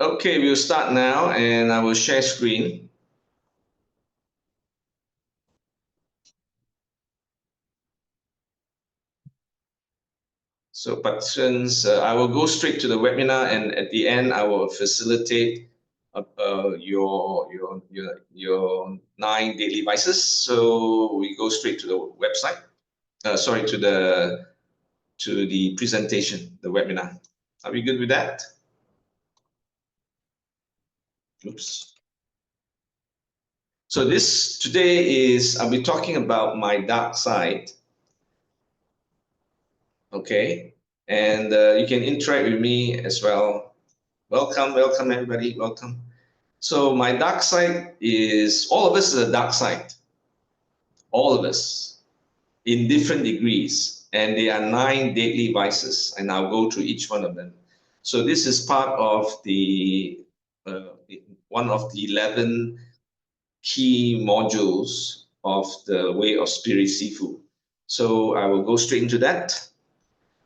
Okay, we'll start now and I will share screen. So participants, I will go straight to the webinar, and at the end, I will facilitate your 9 daily vices. So we go straight to the website. Sorry, to the presentation, the webinar. Are we good with that? Oops. So this today I'll be talking about my dark side. Okay, and you can interact with me as well. Welcome everybody, welcome. So my dark side is, all of us is a dark side, all of us in different degrees, and there are 9 deadly vices, and I'll go through each one of them. So this is part of the one of the 11 key modules of the Way of Spirit Sifu. So I will go straight into that.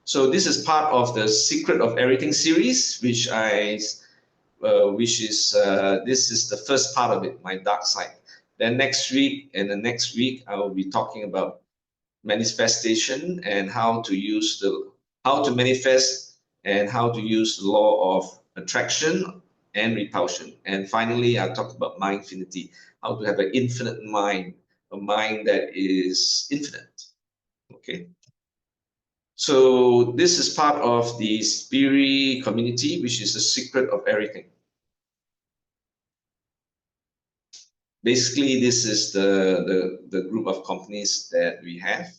So this is part of the Secret of Everything series, which this is the first part of it, my dark side. Then next week and the next week, I will be talking about manifestation and how to manifest and how to use the law of attraction and repulsion. And finally, I'll talk about mindfinity, how to have an infinite mind, a mind that is infinite. Okay. So this is part of the Spirit community, which is the secret of everything. Basically, this is the group of companies that we have.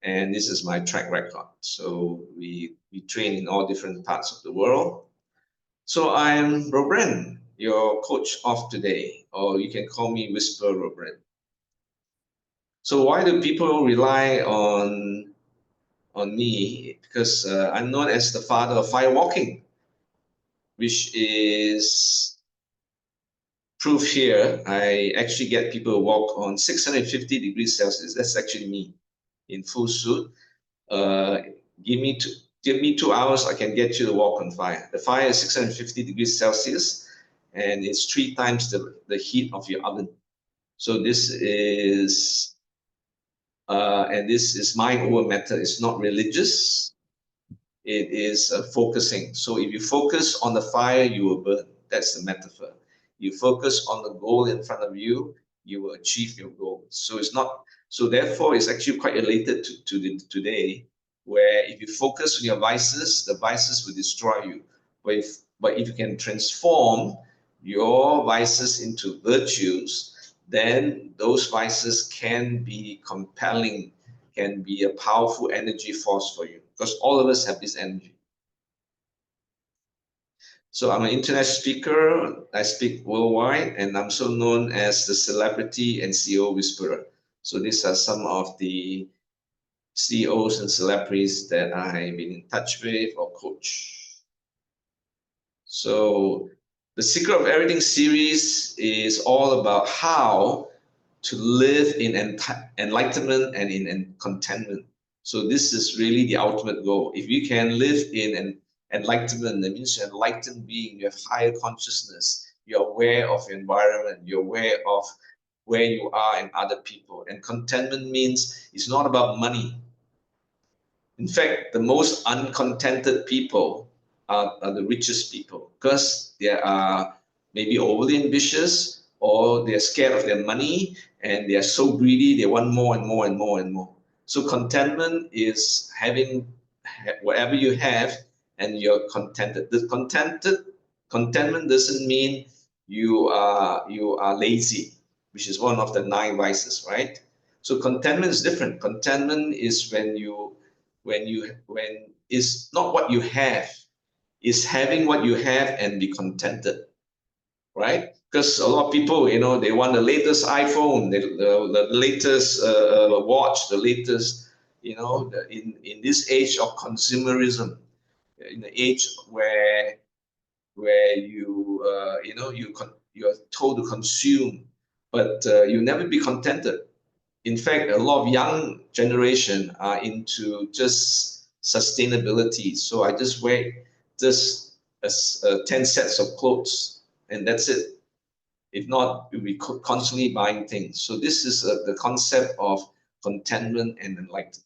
And this is my track record. So we train in all different parts of the world. So I'm Robren, your coach of today, or you can call me Whisper Robren. So why do people rely on me? Because I'm known as the father of fire walking, which is proof here. I actually get people to walk on 650 degrees Celsius. That's actually me in full suit. Give me 2 hours, I can get you to walk on fire. The fire is 650 degrees Celsius, and it's 3 times the heat of your oven. So this is my own method. It's not religious. It is focusing. So if you focus on the fire, you will burn. That's the metaphor. You focus on the goal in front of you, you will achieve your goal. So it's not. So therefore, it's actually quite related to today, where if you focus on your vices, the vices will destroy you. But if you can transform your vices into virtues, then those vices can be compelling, can be a powerful energy force for you, because all of us have this energy. So I'm an international speaker. I speak worldwide, and I'm so known as the celebrity and CEO whisperer. So these are some of the CEOs and celebrities that I've been in touch with or coach. So the Secret of Everything series is all about how to live in enlightenment and in contentment. So this is really the ultimate goal. If you can live in an enlightenment, that means you're an enlightened being, you have higher consciousness, you're aware of your environment, you're aware of where you are and other people. And contentment means it's not about money. In fact, the most uncontented people are the richest people, because they are maybe overly ambitious, or they're scared of their money, and they are so greedy, they want more and more and more and more. So contentment is having whatever you have and you're contented. Contentment doesn't mean you are lazy, which is one of the 9 vices, right? So contentment is different. Contentment is when it's not what you have, it's having what you have and be contented, right? Because a lot of people, they want the latest iPhone, the latest watch, the latest, in this age of consumerism, in the age where you're told to consume, but you never be contented. In fact, a lot of young generation are into just sustainability. So I just wear just 10 sets of clothes, and that's it. If not, you'll be constantly buying things. So this is the concept of contentment and enlightenment.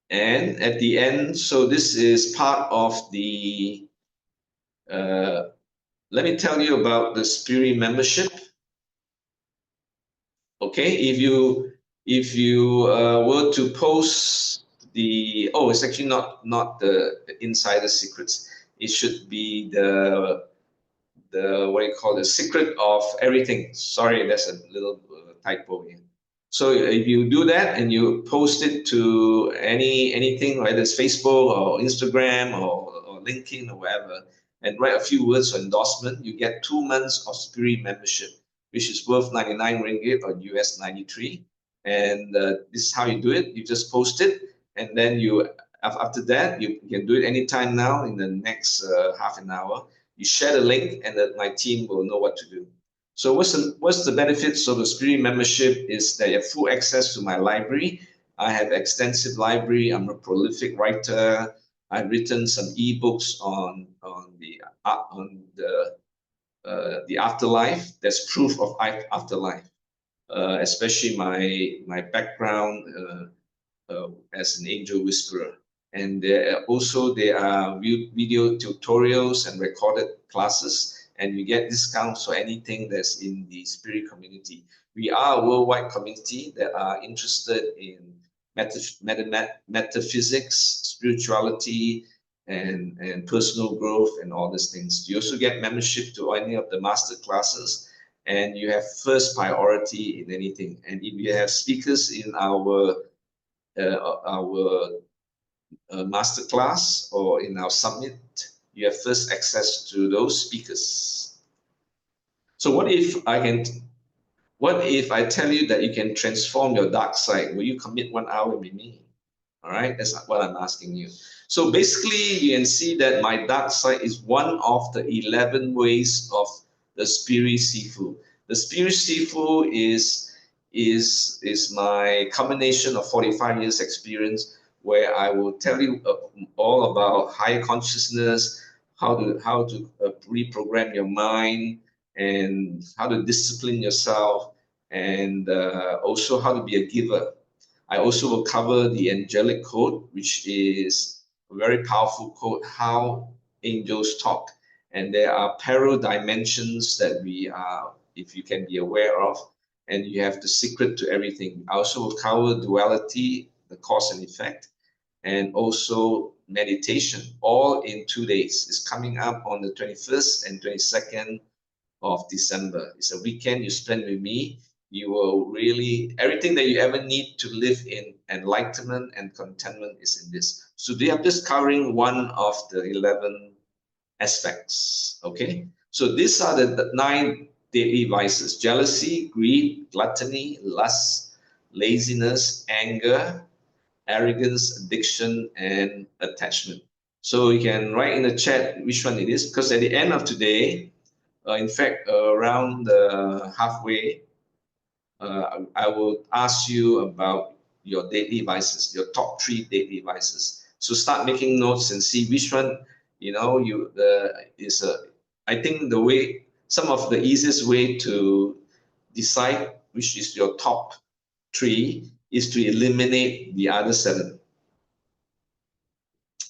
And at the end, so this is part of the, let me tell you about the Spirit membership. Okay, if you were to post the, oh, it's actually not the insider secrets. It should be the what do you call, the secret of everything. Sorry, there's a little typo here. So if you do that and you post it to anything, whether it's Facebook or Instagram or LinkedIn or whatever, and write a few words of endorsement, you get 2 months of Spirit membership, which is worth 99 ringgit or US 93. And this is how you do it. You just post it, and then you after that you can do it anytime now in the next half an hour. You share the link, and that my team will know what to do. So what's the benefits of the Spirit membership is that you have full access to my library. I have extensive library. I'm a prolific writer. I've written some ebooks on the afterlife. There's proof of afterlife, especially my background as an angel whisperer. And there are video tutorials and recorded classes, and you get discounts for anything that's in the Spirit community. We are a worldwide community that are interested in metaphysics, spirituality, and personal growth and all these things. You also get membership to any of the master classes, and you have first priority in anything. And if you have speakers in our master class or in our summit, you have first access to those speakers. So what if I tell you that you can transform your dark side? Will you commit 1 hour with me? All right, that's what I'm asking you. So basically, you can see that my dark side is one of the 11 ways of the Spirit Sifu. The Spirit Sifu is my combination of 45 years experience, where I will tell you all about higher consciousness, how to reprogram your mind, and how to discipline yourself, and also how to be a giver. I also will cover the angelic code, which is a very powerful code, how angels talk. And there are parallel dimensions that we are, if you can be aware of, and you have the secret to everything. I also will cover duality, the cause and effect, and also meditation, all in 2 days. It's coming up on the 21st and 22nd of December. It's a weekend you spend with me. You will really, everything that you ever need to live in enlightenment and contentment is in this. So today I'm just covering one of the 11 aspects, okay? So these are the 9 deadly vices: jealousy, greed, gluttony, lust, laziness, anger, arrogance, addiction, and attachment. So you can write in the chat which one it is, because at the end of today, in fact, around halfway, I will ask you about your daily vices, your top 3 daily vices. So start making notes and see which one, is a. I think some of the easiest way to decide which is your top 3 is to eliminate the other 7.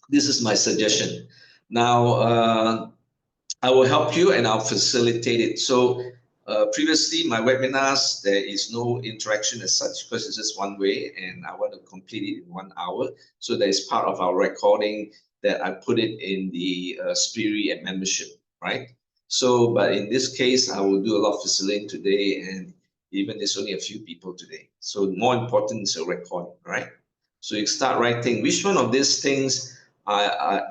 This is my suggestion. Now, I will help you and I'll facilitate it. So previously, my webinars, there is no interaction as such because it's just one way and I want to complete it in 1 hour. So that is part of our recording that I put it in the Spirit and membership, right? So, but in this case, I will do a lot of facilitating today, and even there's only a few people today. So more important is a recording, right? So you start writing, which one of these things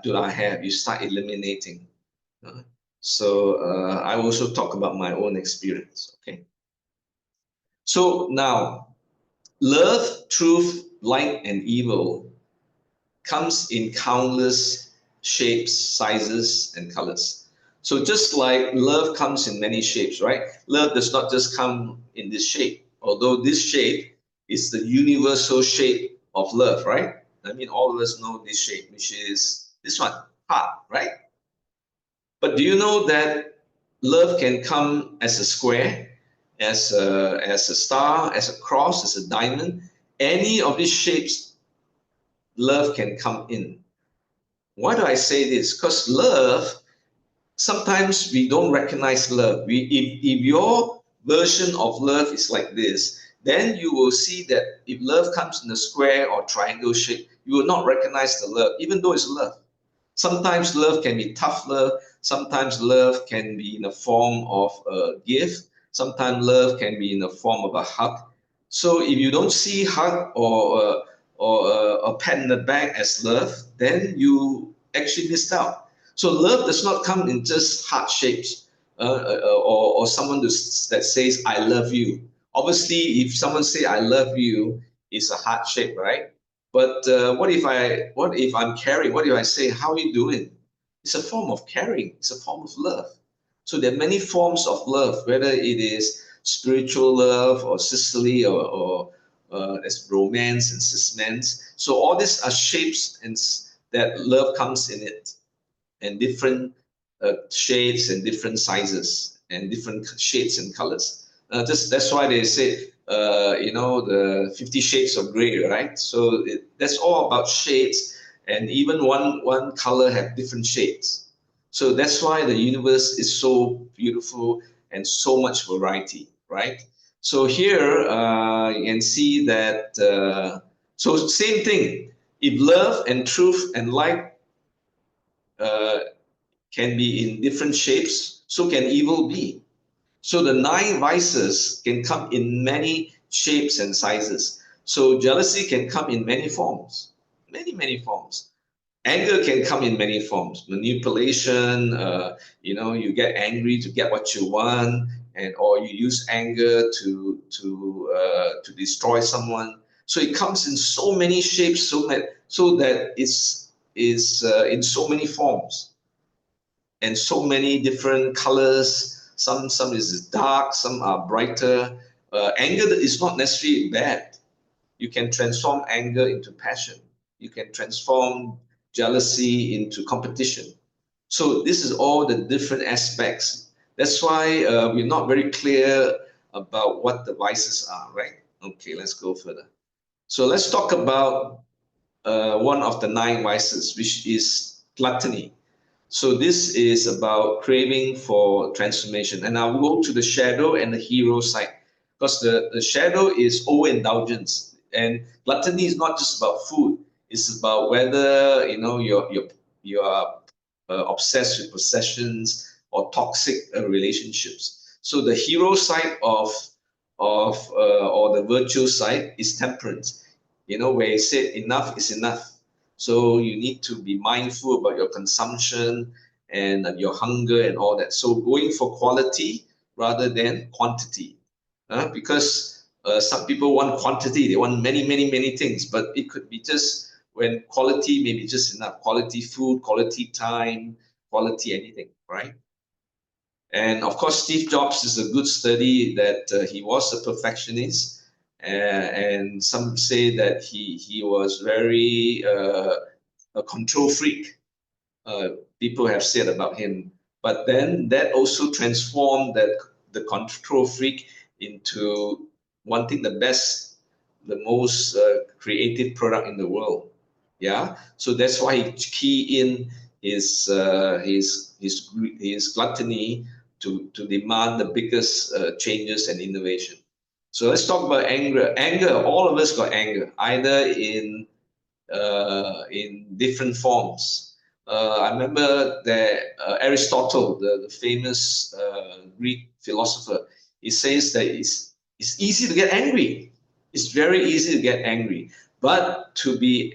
do I have? You start eliminating. So I also talk about my own experience, okay? So now, love, truth, light, and evil comes in countless shapes, sizes, and colors. So just like love comes in many shapes, right? Love does not just come in this shape, although this shape is the universal shape of love, right? I mean, all of us know this shape, which is this one, heart, right? But do you know that love can come as a square, as a star, as a cross, as a diamond? Any of these shapes, love can come in. Why do I say this? Because love, sometimes we don't recognize love. If your version of love is like this, then you will see that if love comes in a square or triangle shape, you will not recognize the love, even though it's love. Sometimes love can be tough love. Sometimes love can be in the form of a gift. Sometimes love can be in the form of a hug. So if you don't see hug or a pat in the back as love, then you actually missed out. So love does not come in just heart shapes, or someone that says "I love you." Obviously, if someone say "I love you," it's a heart shape, right? But what if I'm caring? What if I say, "How are you doing?" It's a form of caring. It's a form of love. So there are many forms of love, whether it is spiritual love or sisterly or as romance and suspense. So all these are shapes and that love comes in it, and different shades and different sizes and different shades and colors. That's why they say, the 50 Shades of Grey, right? So that's all about shades, and even one color have different shades. So that's why the universe is so beautiful and so much variety, right? So here you can see that. So same thing. If love and truth and light uh, can be in different shapes, so can evil be. So the nine vices can come in many shapes and sizes. So jealousy can come in many forms, many forms. Anger can come in many forms. Manipulation, you get angry to get what you want, and or you use anger to destroy someone. So it comes in so many shapes, so that it's is in so many forms and so many different colors. Some is dark, some are brighter. Anger is not necessarily bad. You can transform anger into passion. You can transform jealousy into competition. So this is all the different aspects. That's why we're not very clear about what the vices are, right? Okay, let's go further. So let's talk about one of the nine vices, which is gluttony. So this is about craving for transformation. And I'll go to the shadow and the hero side, because the shadow is overindulgence. And gluttony is not just about food. It's about whether you're obsessed with possessions or toxic relationships. So the hero side of or the virtue side is temperance. Where it said enough is enough. So you need to be mindful about your consumption and your hunger and all that. So going for quality rather than quantity, because some people want quantity, they want many, many, many things, but it could be just when quality may be just enough. Quality food, quality time, quality anything, right? And of course, Steve Jobs is a good study that he was a perfectionist, and some say that he was very a control freak. People have said about him, but then that also transformed the control freak into wanting the best, the most creative product in the world. Yeah, so that's why he key in his gluttony to demand the biggest changes and innovation. So let's talk about anger. Anger, all of us got anger, either in different forms. I remember that Aristotle, the famous Greek philosopher, he says that it's easy to get angry. It's very easy to get angry, but to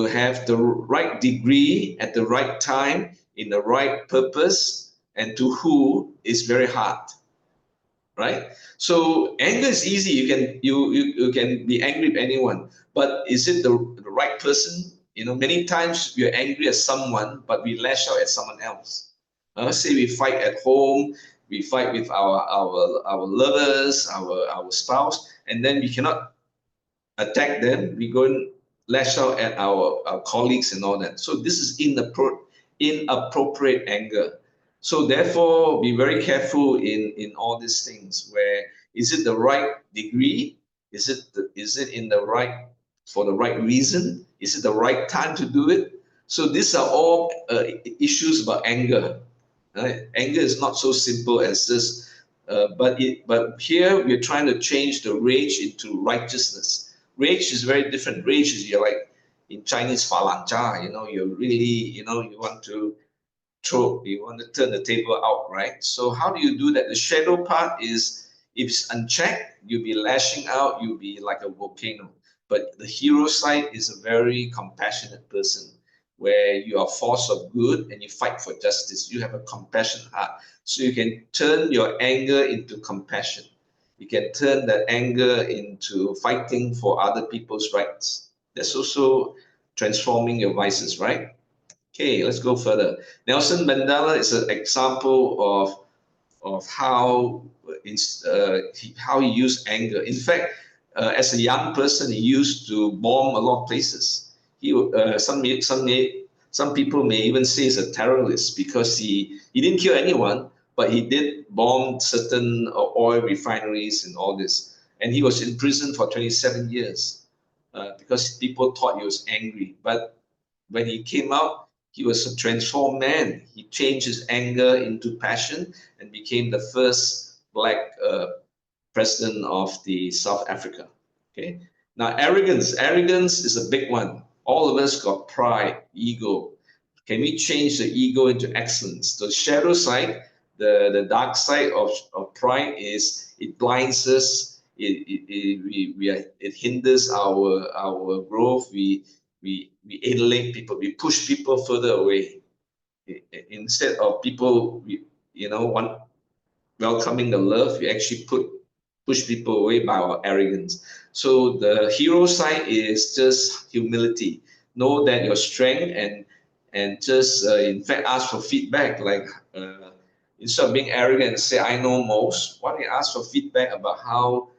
have the right degree at the right time in the right purpose and to who is very hard, right? So anger is easy. You can be angry with anyone, but is it the right person? Many times we are angry at someone, but we lash out at someone else. Say we fight at home, we fight with our lovers, our spouse, and then we cannot attack them. We go and lash out at our colleagues and all that. So this is inappropriate anger. So therefore, be very careful in all these things. Where is it the right degree? Is it in the right for the right reason? Is it the right time to do it? So these are all issues about anger. Right? Anger is not so simple as this, but here we're trying to change the rage into righteousness. Rage is very different. Rage is you're like in Chinese 发烂渣, you're really, you want to you want to turn the table out, right? So how do you do that? The shadow part is if it's unchecked, you'll be lashing out, you'll be like a volcano. But the hero side is a very compassionate person where you are a force of good and you fight for justice. You have a compassionate heart. So you can turn your anger into compassion. You can turn that anger into fighting for other people's rights. That's also transforming your vices, right? Okay, let's go further. Nelson Mandela is an example of how he used anger. In fact, as a young person, he used to bomb a lot of places. Some people may even say he's a terrorist because he didn't kill anyone, but he did bomb certain oil refineries and all this. And he was in prison for 27 years because people thought he was angry. But when he came out, he was a transformed man. He changed his anger into passion and became the first black president of the South Africa. Okay. Now, arrogance is a big one. All of us got pride, ego. Can we change the ego into excellence? The shadow side, the dark side of pride is it blinds us. It hinders our growth. We alienate people. We push people further away instead of people. Want welcoming the love, we actually push people away by our arrogance. So the hero side is just humility. Know that your strength and just in fact ask for feedback. Like instead of being arrogant and say I know most, why don't you ask for feedback about how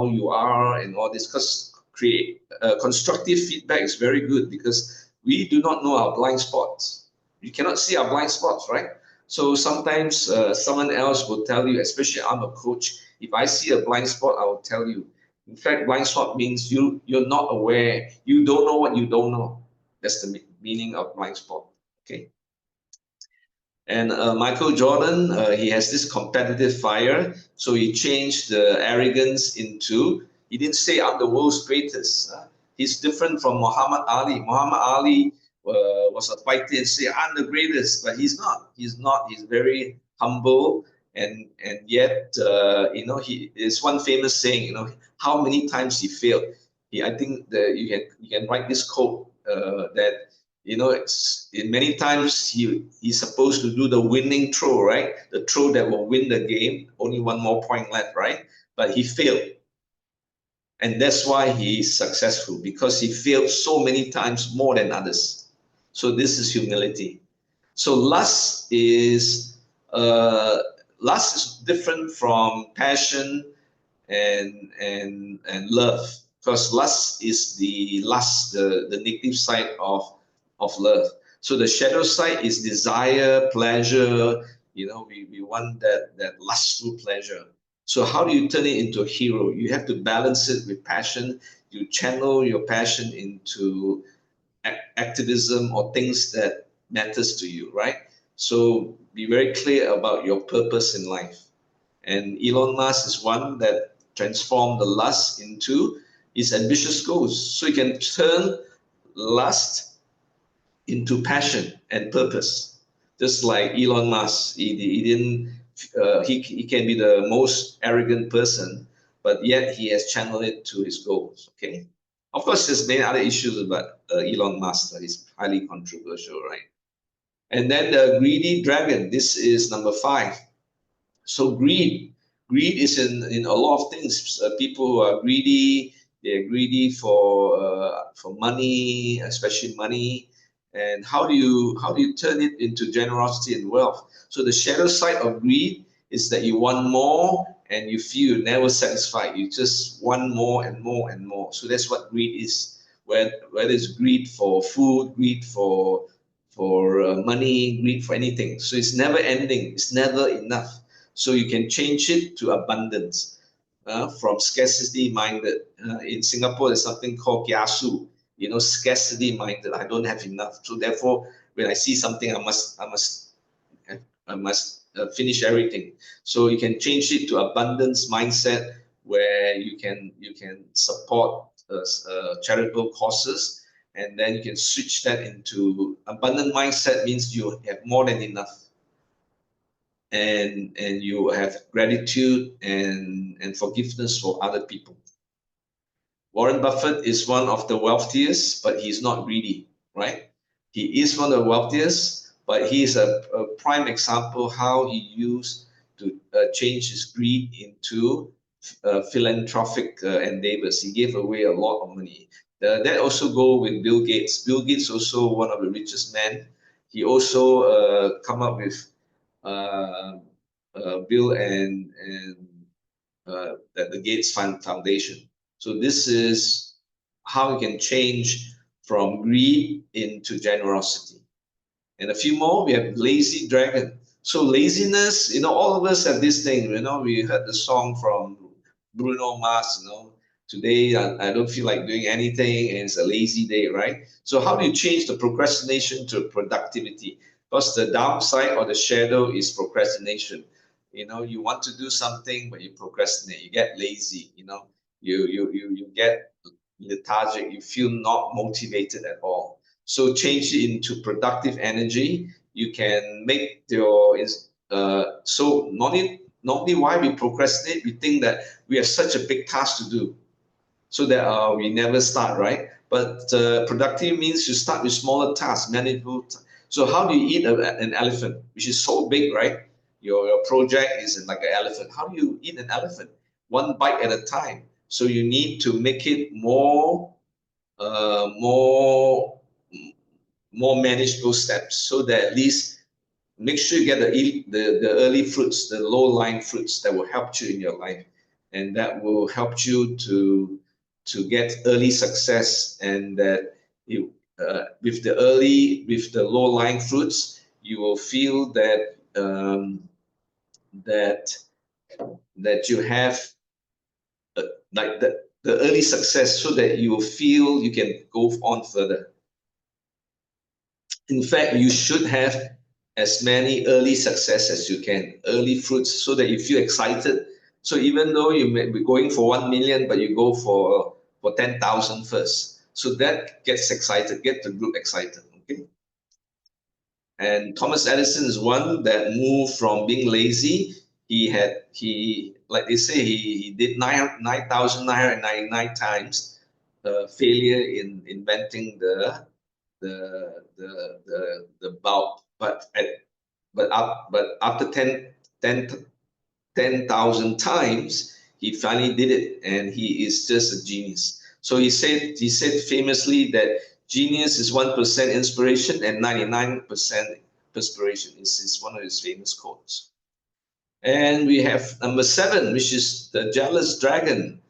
you are and all this? Because create constructive feedback is very good because we do not know our blind spots. You cannot see our blind spots, right? So sometimes someone else will tell you, especially I'm a coach, if I see a blind spot, I will tell you. In fact, blind spot means you're not aware. You don't know what you don't know. That's the meaning of blind spot. Okay. And Michael Jordan, he has this competitive fire. So he changed the arrogance into, he didn't say I'm the world's greatest. He's different from Muhammad Ali. Muhammad Ali was a fighter and say I'm the greatest, but he's not. He's not. He's very humble, and yet he is one famous saying. How many times he failed. I think that you can write this quote that it's in many times he's supposed to do the winning throw, right? The throw that will win the game. Only one more point left, right? But he failed. And that's why he is successful, because he failed so many times more than others. So this is humility. So lust is different from passion and love, because lust is the negative side of love. So the shadow side is desire, pleasure. We want that lustful pleasure. So how do you turn it into a hero? You have to balance it with passion. You channel your passion into activism or things that matters to you, right? So be very clear about your purpose in life. And Elon Musk is one that transformed the lust into his ambitious goals. So you can turn lust into passion and purpose. Just like Elon Musk, he didn't. He can be the most arrogant person, but yet he has channeled it to his goals. Okay. Of course, there's many other issues about Elon Musk that is highly controversial, right? And then the greedy dragon. This is number 5. So greed is in a lot of things. People who are greedy, they're greedy for money, especially money. And how do you turn it into generosity and wealth? So the shadow side of greed is that you want more and you feel you're never satisfied. You just want more and more and more. So that's what greed is. whether it's greed for food, greed for money, greed for anything. So it's never ending. It's never enough. So you can change it to abundance, from scarcity minded. In Singapore, there's something called kiasu, scarcity minded. I don't have enough. So therefore, when I see something, I must finish everything. So you can change it to abundance mindset, where you can support charitable causes, and then you can switch that into abundant mindset. Means you have more than enough, and you have gratitude and forgiveness for other people. Warren Buffett is one of the wealthiest, but he's not greedy, right? He is one of the wealthiest, but he is a prime example how he used to change his greed into philanthropic endeavors. He gave away a lot of money. That also go with Bill Gates. Bill Gates also one of the richest men. He also come up with uh, Bill and the Gates Foundation. So this is how we can change from greed into generosity. And a few more, we have lazy dragon. So laziness, all of us have this thing. We heard the song from Bruno Mars. Today I don't feel like doing anything, and it's a lazy day, right? So how do you change the procrastination to productivity? Because the downside or the shadow is procrastination. You want to do something, but you procrastinate. You get lazy. You get lethargic. You feel not motivated at all. So change it into productive energy. You can make so normally why we procrastinate, we think that we have such a big task to do, so that we never start, right? But productive means you start with smaller tasks, manageable. So how do you eat an elephant, which is so big, right? Your project is like an elephant. How do you eat an elephant? One bite at a time. So you need to make it more, uh, more more manageable steps, so that at least make sure you get the early fruits, the low-lying fruits that will help you in your life, and that will help you to get early success, and that you with the low-lying fruits, you will feel that that you have like the early success, so that you will feel you can go on further. In fact, you should have as many early success as you can, early fruits, so that you feel excited. So even though you may be going for 1 million, but you go for 10,000 first. So that gets excited, get the group excited. Okay. And Thomas Edison is one that moved from being lazy. He like they say, he did 9,999 times failure in inventing the bulb, but after 10,000 times, he finally did it, and he is just a genius. So he said famously that genius is 1% inspiration and 99% perspiration. This is one of his famous quotes. And we have number 7, which is the jealous dragon.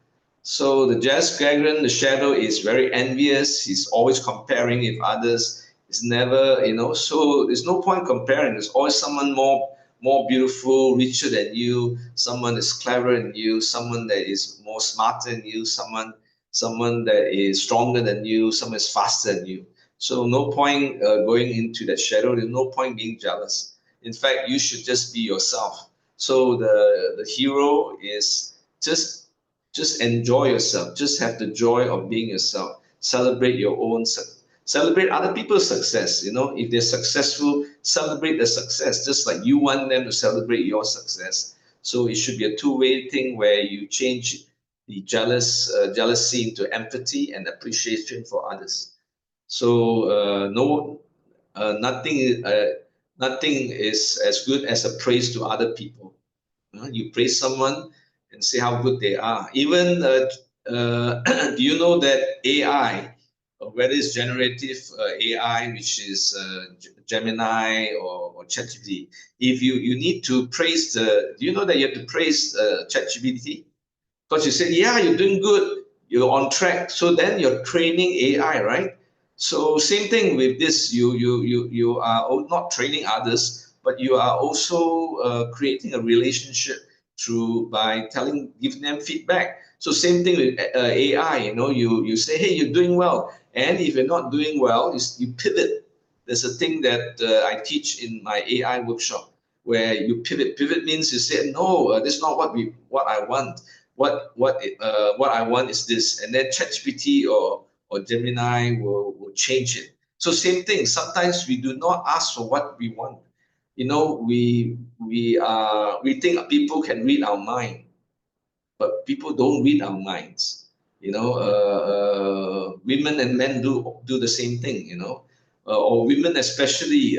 So the jealous dragon, the shadow, is very envious. He's always comparing with others. It's never, so there's no point comparing. There's always someone more beautiful, richer than you, someone that's clever than you, someone that is more smarter than you, someone that is stronger than you, someone that's faster than you. So no point going into that shadow. There's no point being jealous. In fact, you should just be yourself. So the hero is just enjoy yourself. Just have the joy of being yourself. Celebrate your own celebrate other people's success. If they're successful, celebrate the success, just like you want them to celebrate your success. So it should be a two-way thing, where you change the jealousy into empathy and appreciation for others. So no, nothing is as good as a praise to other people. You praise someone and say how good they are. Even do you know that AI, whether it's generative AI, which is Gemini or ChatGPT, if you need to praise do you know that you have to praise ChatGPT? Because you say, yeah, you're doing good. you're on track. So then you're training AI, right? So same thing with this. You are not training others, but you are also creating a relationship through by giving them feedback. So same thing with AI. You say, hey, you're doing well, and if you're not doing well, you pivot. There's a thing that I teach in my AI workshop where you pivot. Pivot means you say, no, this is not what I want. What I want is this, and then ChatGPT or Gemini will change it. So same thing. Sometimes we do not ask for what we want. We think people can read our mind, but people don't read our minds. Women and men do the same thing. Or women especially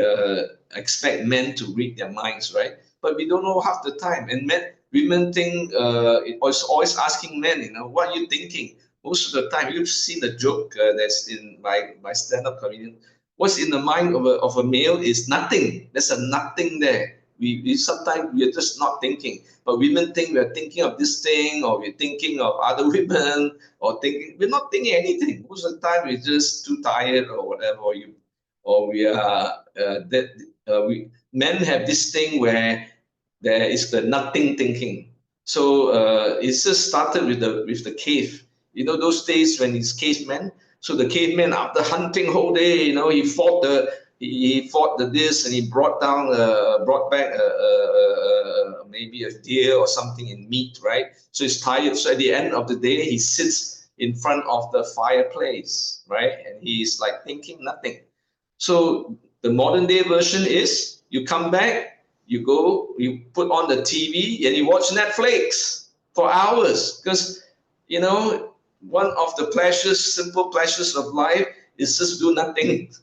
expect men to read their minds, right? But we don't know half the time. And women think it was always asking men, what are you thinking? Most of the time, you've seen a joke that's in my stand-up comedian. What's in the mind of a male is nothing. There's a nothing there. We sometimes we're just not thinking, but women think we're thinking of this thing, or we're thinking of other women, or thinking we're not thinking anything. Most of the time, we're just too tired or whatever. Or we are that we men have this thing where there is the nothing thinking. So it's just started with the cave. Those days when it's cavemen. So the caveman, after hunting whole day, he fought the this, and he brought back maybe a deer or something in meat, right? So he's tired. So at the end of the day, he sits in front of the fireplace, right? And he's like thinking nothing. So the modern day version is you come back, you put on the TV and you watch Netflix for hours because, one of the simple pleasures of life is just do nothing.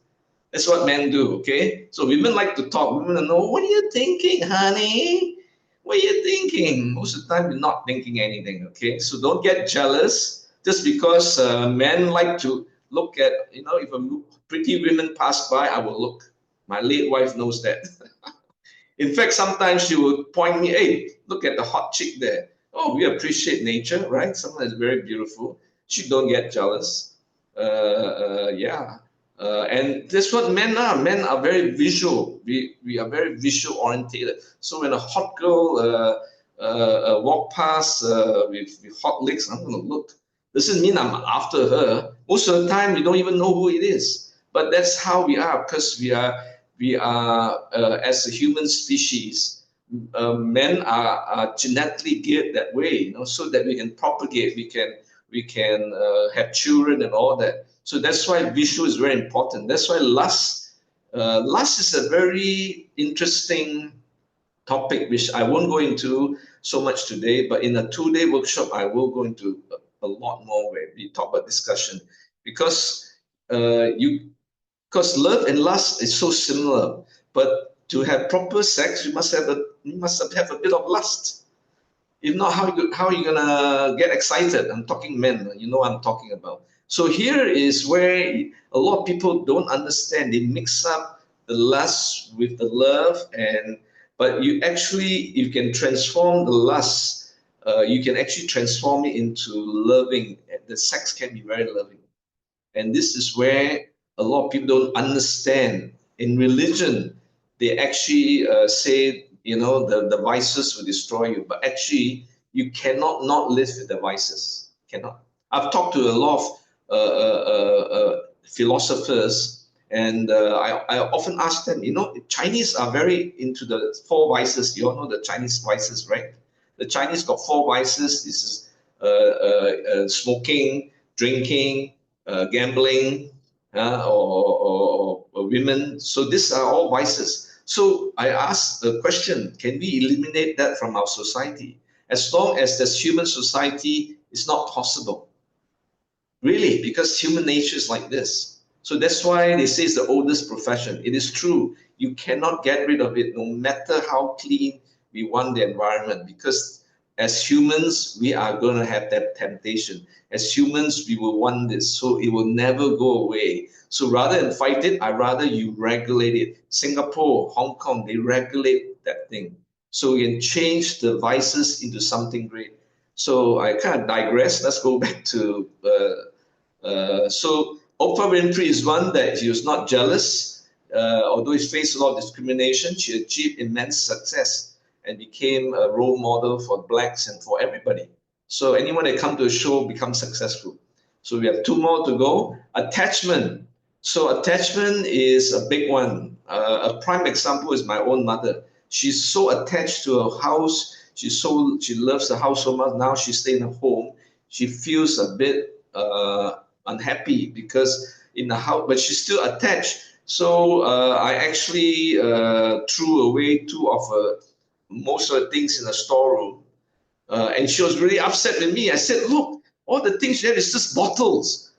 That's what men do, okay? So women like to talk. Women know, what are you thinking, honey? What are you thinking? Most of the time, you're not thinking anything, okay? So don't get jealous just because men like to look at, if a pretty women pass by, I will look. My late wife knows that. In fact, sometimes she will point me, hey, look at the hot chick there. Oh, we appreciate nature, right? Someone is very beautiful. She don't get jealous. Yeah. And that's what men are. Men are very visual. We are very visual orientated. So when a hot girl walk past with hot legs, I'm going to look. Doesn't mean I'm after her. Most of the time, we don't even know who it is. But that's how we are, because we are as a human species. Men are genetically geared that way, so that we can propagate, we can have children and all that. So that's why visual is very important. That's why lust is a very interesting topic, which I won't go into so much today, but in a 2-day workshop, I will go into a lot more where we talk about discussion, because you because love and lust is so similar. But to have proper sex, you must have a bit of lust. If not, how are you gonna get excited? I'm talking men, you know what I'm talking about. So here is where a lot of people don't understand. They mix up the lust with the love, but you can transform the lust. You can actually transform it into loving. The sex can be very loving. And this is where a lot of people don't understand. In religion, they actually say, the vices will destroy you. But actually, you cannot not live with the vices. Cannot. I've talked to a lot of philosophers, and I often ask them, Chinese are very into the four vices. You all know the Chinese vices, right? The Chinese got four vices. This is smoking, drinking, gambling, or women. So these are all vices. So I ask the question, can we eliminate that from our society? As long as there's human society, it's not possible. Really, because human nature is like this. So that's why they say it's the oldest profession. It is true. You cannot get rid of it, no matter how clean we want the environment, because as humans, we are going to have that temptation. As humans, we will want this. So it will never go away. So rather than fight it, I rather you regulate it. Singapore, Hong Kong, they regulate that thing. So we can change the vices into something great. So I kind of digress. Let's go back to so Oprah Winfrey is one that she was not jealous. Although she faced a lot of discrimination, she achieved immense success and became a role model for blacks and for everybody. So anyone that come to a show becomes successful. So we have two more to go. Attachment. So attachment is a big one. A prime example is my own mother. She's so attached to her house. She loves the house so much. Now she's staying at home. She feels a bit unhappy because in the house, but she's still attached. So I actually threw away two of most of the things in the storeroom, and she was really upset with me. I said, "Look, all the things there is just bottles,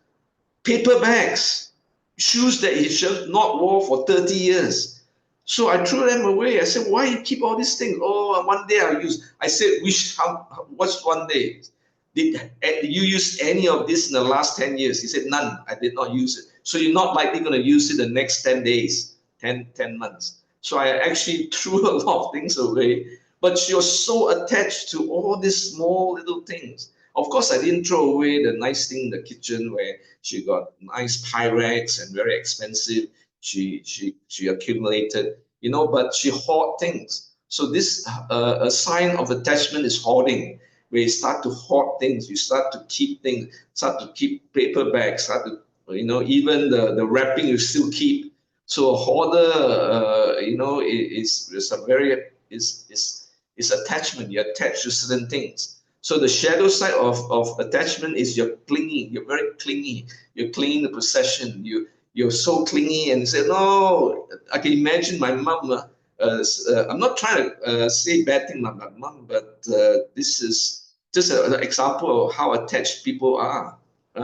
paper bags, shoes that he should not wore for 30 years." So I threw them away. I said, "Why you keep all these things?" "Oh, one day I'll use." I said, "Which? What's one day? Did you use any of this in the last 10 years?" He said, "None. I did not use it." So you're not likely going to use it the next 10 days, 10 months. So I actually threw a lot of things away. But she was so attached to all these small little things. Of course, I didn't throw away the nice thing in the kitchen where she got nice Pyrex and very expensive. She accumulated, but she hoard things. So this a sign of attachment is hoarding, where you start to hoard things, you start to keep things, start to keep paper bags, start to, even the wrapping you still keep. So a hoarder, is a very is attachment. You're attached to certain things. So the shadow side of attachment is you're clingy. You're very clingy. You're clinging to possession. You're so clingy and say, "No." I can imagine my mom. I'm not trying to say bad thing about my mom, but this is just an example of how attached people are.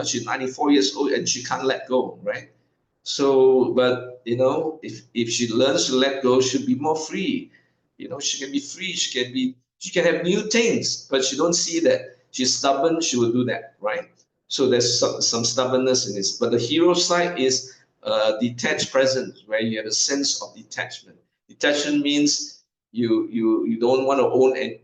She's 94 years old and she can't let go, right? So, but if she learns to let go, she'll be more free. She can be free. She can have new things, but she don't see that. She's stubborn. She will do that, right? So there's some stubbornness in this. But the hero side is detached presence, where you have a sense of detachment. Detachment means you don't want to own it.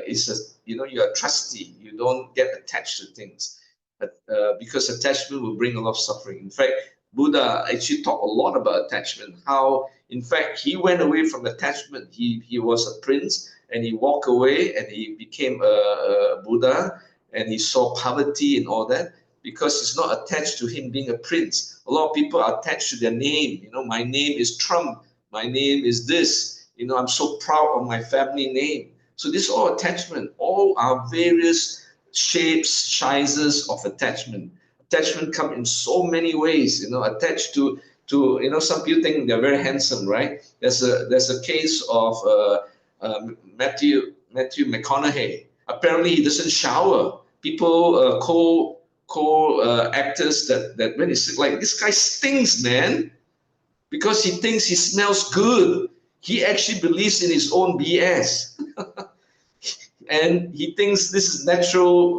It's a, you're trusty. You don't get attached to things, but because attachment will bring a lot of suffering. In fact, Buddha actually talked a lot about attachment. How, in fact, he went away from attachment. He was a prince, and he walked away, and he became a Buddha, and he saw poverty and all that because he's not attached to him being a prince. A lot of people are attached to their name. My name is Trump. My name is this. I'm so proud of my family name. So this is all attachment. All are various shapes, sizes of attachment. Attachment come in so many ways. Attached to some people think they're very handsome, right? There's a case of Matthew McConaughey. Apparently, he doesn't shower. People call actors that when it's like, "This guy stinks, man," because he thinks he smells good. He actually believes in his own BS. And he thinks this is natural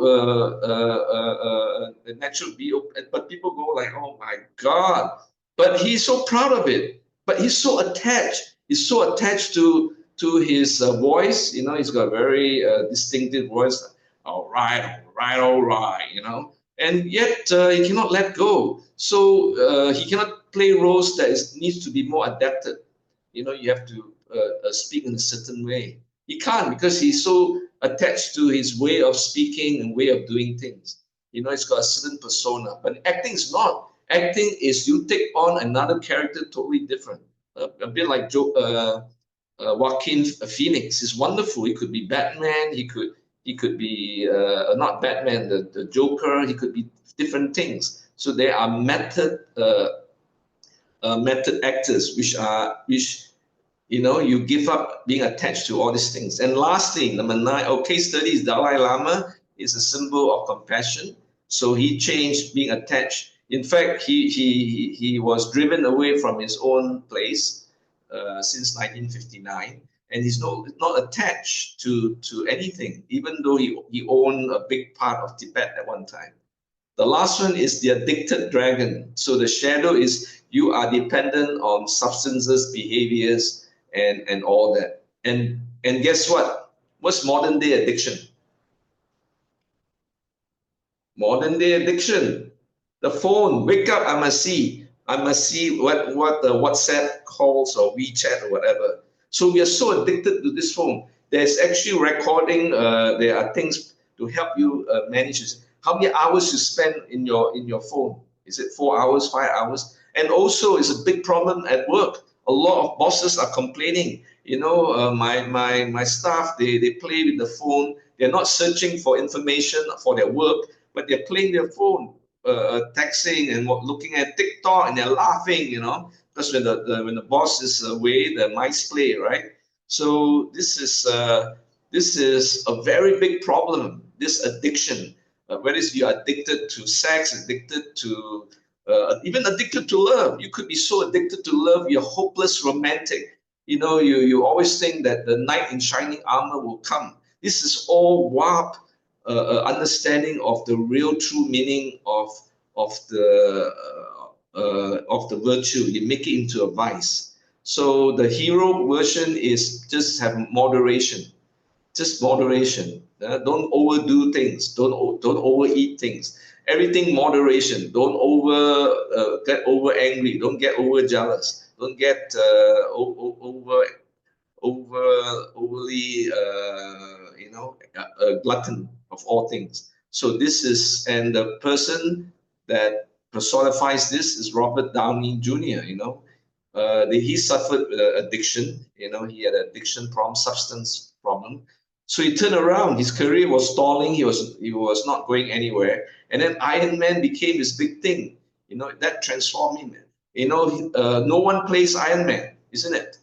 BO, but people go like, "Oh my God!" But he's so proud of it. But he's so attached. He's so attached to his voice. He's got a very distinctive voice. All right, all right, all right. And yet he cannot let go. So he cannot play roles that needs to be more adapted. You have to speak in a certain way. He can't because he's so attached to his way of speaking and way of doing things. He's got a certain persona. But acting is not. Acting is you take on another character totally different. A bit like Joaquin Phoenix is wonderful. He could be Batman. He could be not Batman, the Joker. He could be different things. So there are method actors which you give up being attached to all these things. And lastly, number 9, case study is Dalai Lama is a symbol of compassion. So he changed being attached. In fact, he was driven away from his own place since 1959, and he's not attached to anything, even though he owned a big part of Tibet at one time. The last one is the addicted dragon. So the shadow is you are dependent on substances, behaviors, and all that. And guess what? What's modern day addiction? Modern day addiction. The phone, wake up, I must see. I must see what the WhatsApp calls or WeChat or whatever. So we are so addicted to this phone. There's actually recording. There are things to help you manage this. How many hours you spend in your phone? Is it 4 hours, 5 hours? And also, it's a big problem at work. A lot of bosses are complaining. You know, my staff, they play with the phone. They're not searching for information for their work, but they're playing their phone, texting and looking at TikTok, and they're laughing, you know, because when the boss is away, the mice play, right? So this is a very big problem. This addiction, whether you're addicted to sex, addicted to even addicted to love. You could be so addicted to love, you're hopeless romantic. You know, you always think that the knight in shining armor will come. This is all warped understanding of the real true meaning of the virtue. You make it into a vice. So the hero version is just have moderation, just moderation. Don't overdo things. Don't overeat things. Everything moderation. Don't get over angry. Don't get over jealous. Don't get overly a glutton of all things. So this is, and the person that personifies this is Robert Downey Jr. He suffered addiction. He had addiction problem, substance problem. So he turned around. His career was stalling. He was not going anywhere. And then Iron Man became this big thing. That transformed him. No one plays Iron Man, isn't it?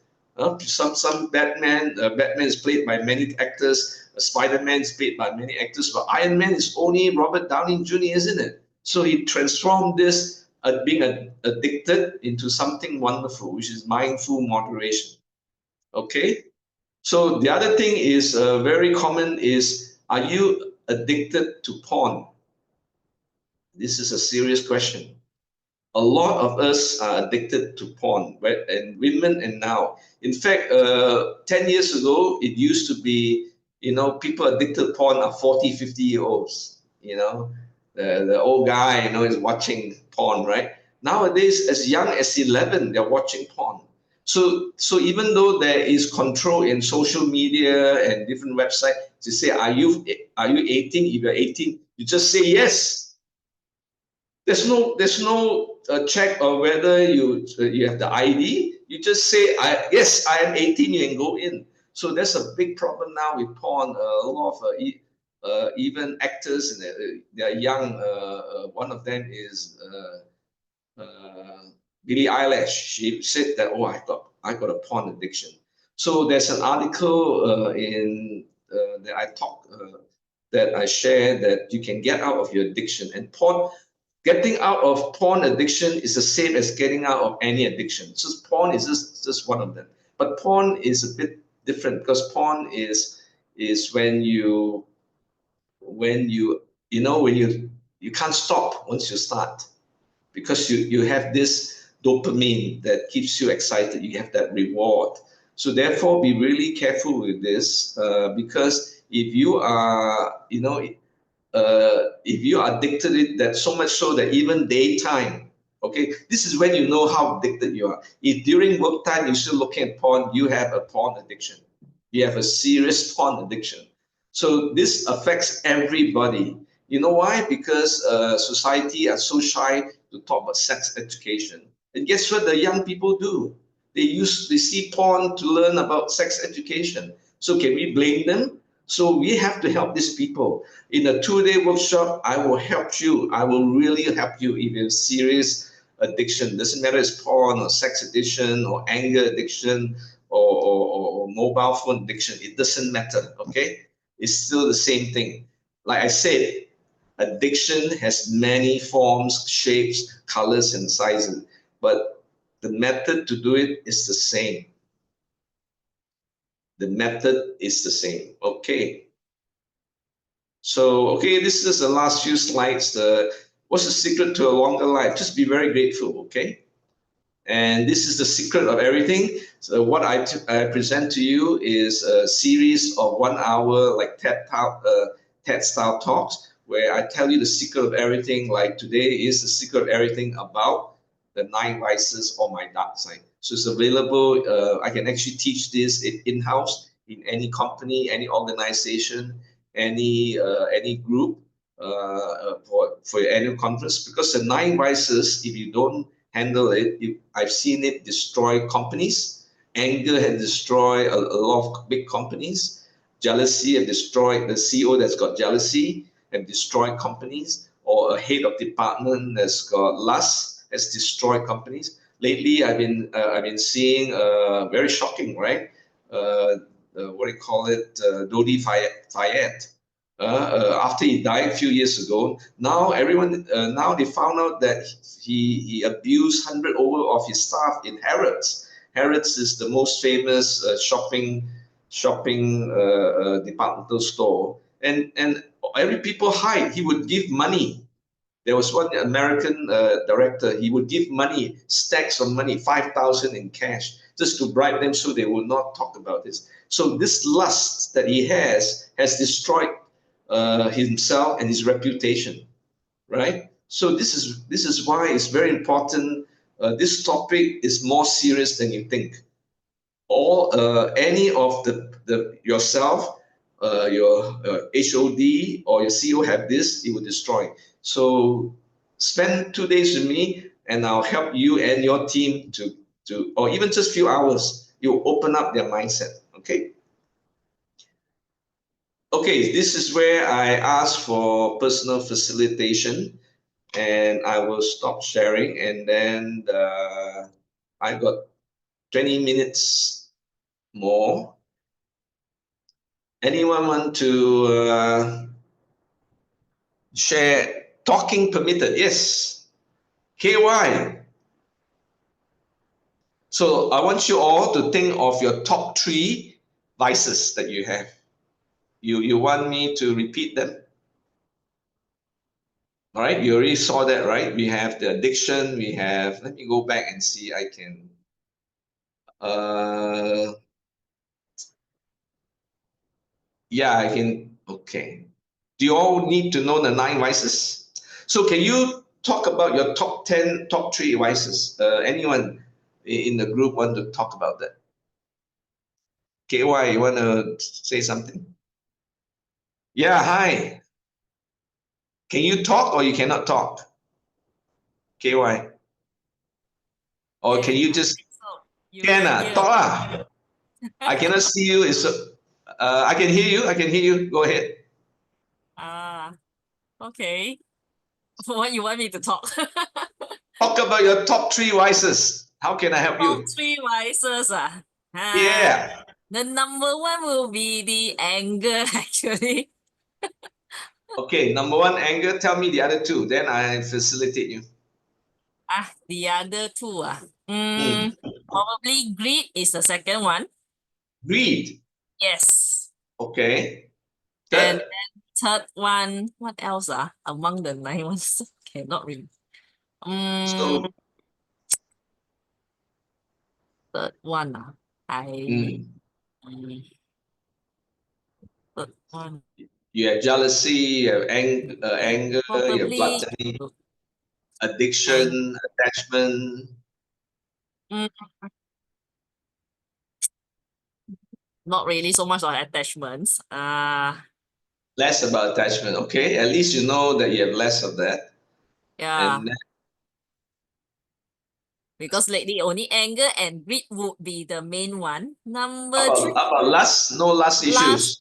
Some Batman is played by many actors. Spider-Man is played by many actors, but Iron Man is only Robert Downey Jr., isn't it? So he transformed this being addicted into something wonderful, which is mindful moderation. Okay. So the other thing is very common is, are you addicted to porn? This is a serious question. A lot of us are addicted to porn, right? And women and now. In fact, 10 years ago, it used to be, people addicted to porn are 40, 50-year-olds, the old guy, is watching porn, right? Nowadays, as young as 11, they're watching porn. So even though there is control in social media and different websites to say, are you 18? If you're 18, you just say yes. There's no check of whether you have the ID. You just say, yes, I am 18. You can go in. So there's a big problem now with porn. A lot of even actors, and they're young. One of them is Billie Eilish. She said that, oh, I got a porn addiction. So there's an article that I share, that you can get out of your addiction. And getting out of porn addiction is the same as getting out of any addiction. So porn is just one of them. But porn is a bit different, because porn is when you can't stop once you start, because you have this dopamine that keeps you excited. You have that reward. So therefore, be really careful with this, because if you are addicted to it, that so much so that even daytime, okay, this is when you know how addicted you are. If during work time you're still looking at porn, you have a porn addiction. You have a serious porn addiction. So this affects everybody. You know why? Because society are so shy to talk about sex education. And guess what the young people do? They see porn to learn about sex education. So can we blame them? So we have to help these people. In a 2-day workshop, I will help you. I will really help you if you have serious addiction. Doesn't matter if it's porn or sex addiction or anger addiction or mobile phone addiction. It doesn't matter, okay? It's still the same thing. Like I said, addiction has many forms, shapes, colors, and sizes, but the method to do it is the same. The method is the same, okay? So, okay, this is the last few slides. What's the secret to a longer life? Just be very grateful, okay? And this is the secret of everything. So what I present to you is a series of 1 hour like TED style talks, where I tell you the secret of everything. Like today is the secret of everything about the 9 vices or my dark side. So it's available. I can actually teach this in-house in any company, any organization, any group for your annual conference. Because the 9 vices, if you don't handle it, I've seen it destroy companies. Anger has destroyed a lot of big companies. Jealousy have destroyed the CEO that's got jealousy, have destroyed companies, or a head of department that's got lust has destroyed companies. Lately, I've been seeing very shocking, right? What do you call it? Dodi Fayed. After he died a few years ago, now everyone now they found out that he abused 100 over of his staff in Harrods. Harrods is the most famous shopping departmental store, and every people hide. He would give money. There was one American director. He would give money, stacks of money, 5,000 in cash, just to bribe them so they will not talk about this. So this lust that he has destroyed himself and his reputation, right? So this is why it's very important. This topic is more serious than you think. All any of the yourself, your HOD or your CEO have this, it will destroy. So spend 2 days with me, and I'll help you and your team to or even just few hours. You open up their mindset. Okay. Okay, this is where I ask for personal facilitation, and I will stop sharing, and then I got 20 minutes more. Anyone want to share? Talking permitted, yes. KY. So I want you all to think of your top 3 vices that you have. You want me to repeat them? All right, you already saw that, right? We have the addiction. We have, let me go back and see. I can. Yeah, I can. Okay. Do you all need to know the 9 vices? So can you talk about your top 10, top 3 vices? Anyone in the group want to talk about that? KY, you want to say something? Yeah, hi. Can you talk or you cannot talk? KY. Or can you just, can talk lah. I cannot see you. I can hear you. I can hear you. Go ahead. Okay. What you want me to talk? Talk about your top 3 vices. How can I help you? Top 3 vices. Yeah. The number 1 will be the anger, actually. Okay, number 1, anger. Tell me the other 2. Then I facilitate you. The other 2. Probably greed is the second one. Greed. Yes. Okay. And Third. then third one, what else? Among the 9 ones, cannot really. So, Third one. Third one. you have jealousy, you have anger, you have Probably gluttony, addiction, attachment. Not really so much on attachments. Less about attachment. Okay, at least you know that you have less of that. Yeah. And then, Because lately only anger and greed would be the main one. Number how 3. about lust? No lust issues.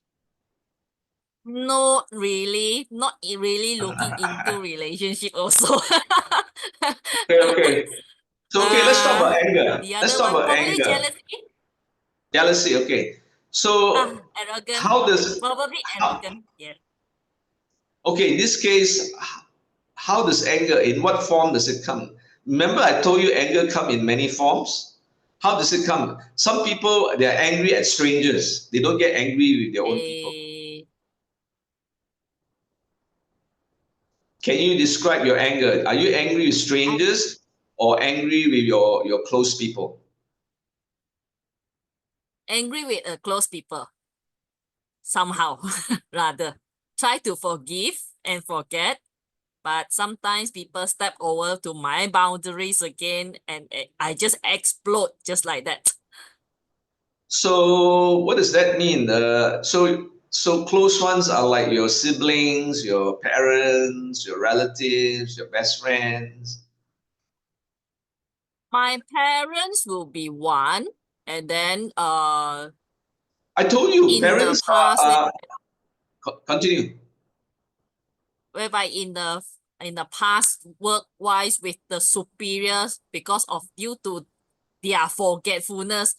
Not really looking into relationship also. Okay. So okay, let's talk about anger. The Let's other talk one, about probably anger. jealousy. Jealousy. Okay. So Arrogant. how does Probably arrogant. Yeah. okay, in this case, how does anger, in what form does it come? Remember, I told you anger come in many forms. How does it come? Some people, they're angry at strangers. They don't get angry with their own people. Can you describe your anger? Are you angry with strangers or angry with your close people? Angry with close people. Somehow, rather. Try to forgive and forget. But sometimes people step over to my boundaries again, and I just explode just like that. So what does that mean? So close ones are like your siblings, your parents, your relatives, your best friends. My parents will be one, and then I told you, in the parents past, continue. whereby in the past work wise with the superiors, because of due to their forgetfulness,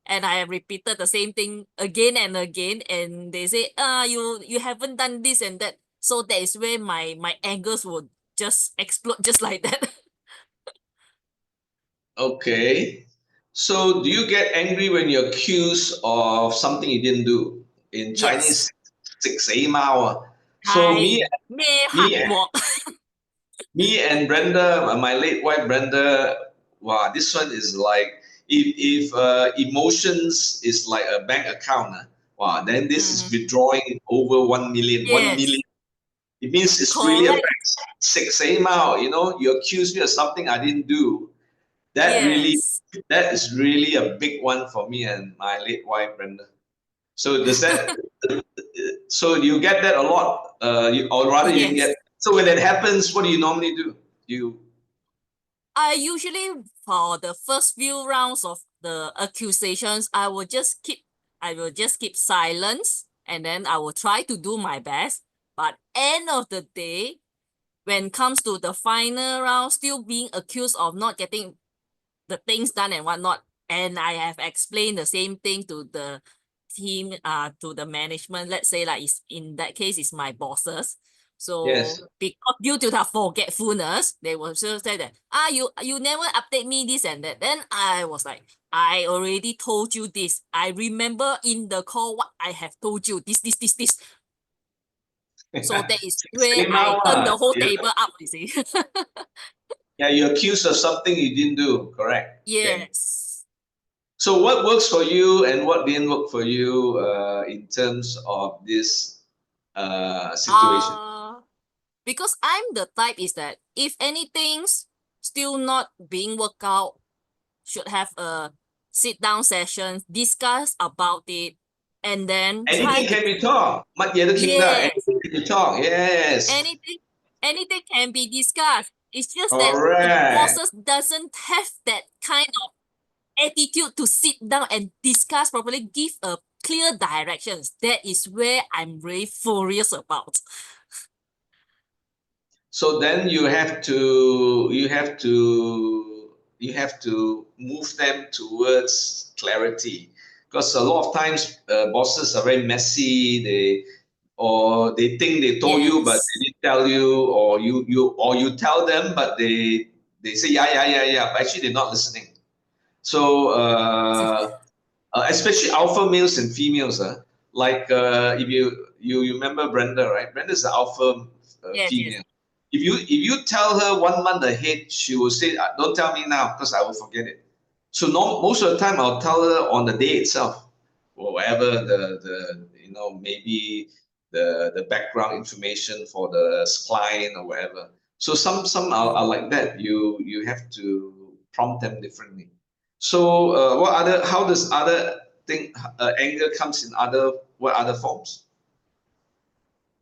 and I have repeated the same thing again and again, and they say, you haven't done this and that. So that is where my angers would just explode just like that. Okay. So do you get angry when you're accused of something you didn't do? In Yes. Chinese, 食死貓. So me, Hi. May hard me, walk. me and Brenda, my late wife Brenda, wow, this one is like if emotions is like a bank account, wow, then this is Mhm. withdrawing over 1 million, 1 million. Yes. It means it's really a Correct. bank. 食死貓, you accuse me of something I didn't do. That really, Yes. that is really a big one for me and my late wife Brenda. So does that? So you get that a lot, or rather you didn't Yes. get. So when that happens, what do you normally do? You I usually, for the first few rounds of the accusations, I will just keep silence, and then I will try to do my best. But end of the day, when it comes to the final round, still being accused of not getting the things done and whatnot. And I have explained the same thing to the team, to the management. Let's say like it's, in that case, it's my bosses. yes. So because due to the forgetfulness, they will still say that you never update me this and that. Then I was like, I already told you this. I remember in the call what I have told you. This. So that is where Same I turn the hour. whole Yeah. table up, you see. Yeah, you're accused of something you didn't do. Correct. Okay. Yes. So what works for you and what didn't work for you in terms of this situation? Uh because I'm the type is that if anything's still not being worked out, should have a sit down session, discuss about it, and then try Anything to can be talked. Mat yada king da. yes, Anything can be talked. Yes. anything anything can be discussed. It's just that the Correct. bosses doesn't have that kind of attitude to sit down and discuss properly, give a clear directions. That is where I'm really furious about. So then you have to move them towards clarity because a lot of times bosses are very messy. They think they told you but they Yes. didn't tell you, or you tell them but they say yeah, but actually they're not listening. So especially alpha males and females. Like if you remember Brenda, right? Brenda's the alpha Yes. female. If you tell her 1 month ahead, she will say, "Don't tell me now because I will forget it." So no, most of the time I'll tell her on the day itself, or whatever the maybe the background information for the client or whatever. So some are like that. You have to prompt them differently. So how does other thing anger comes in what other forms?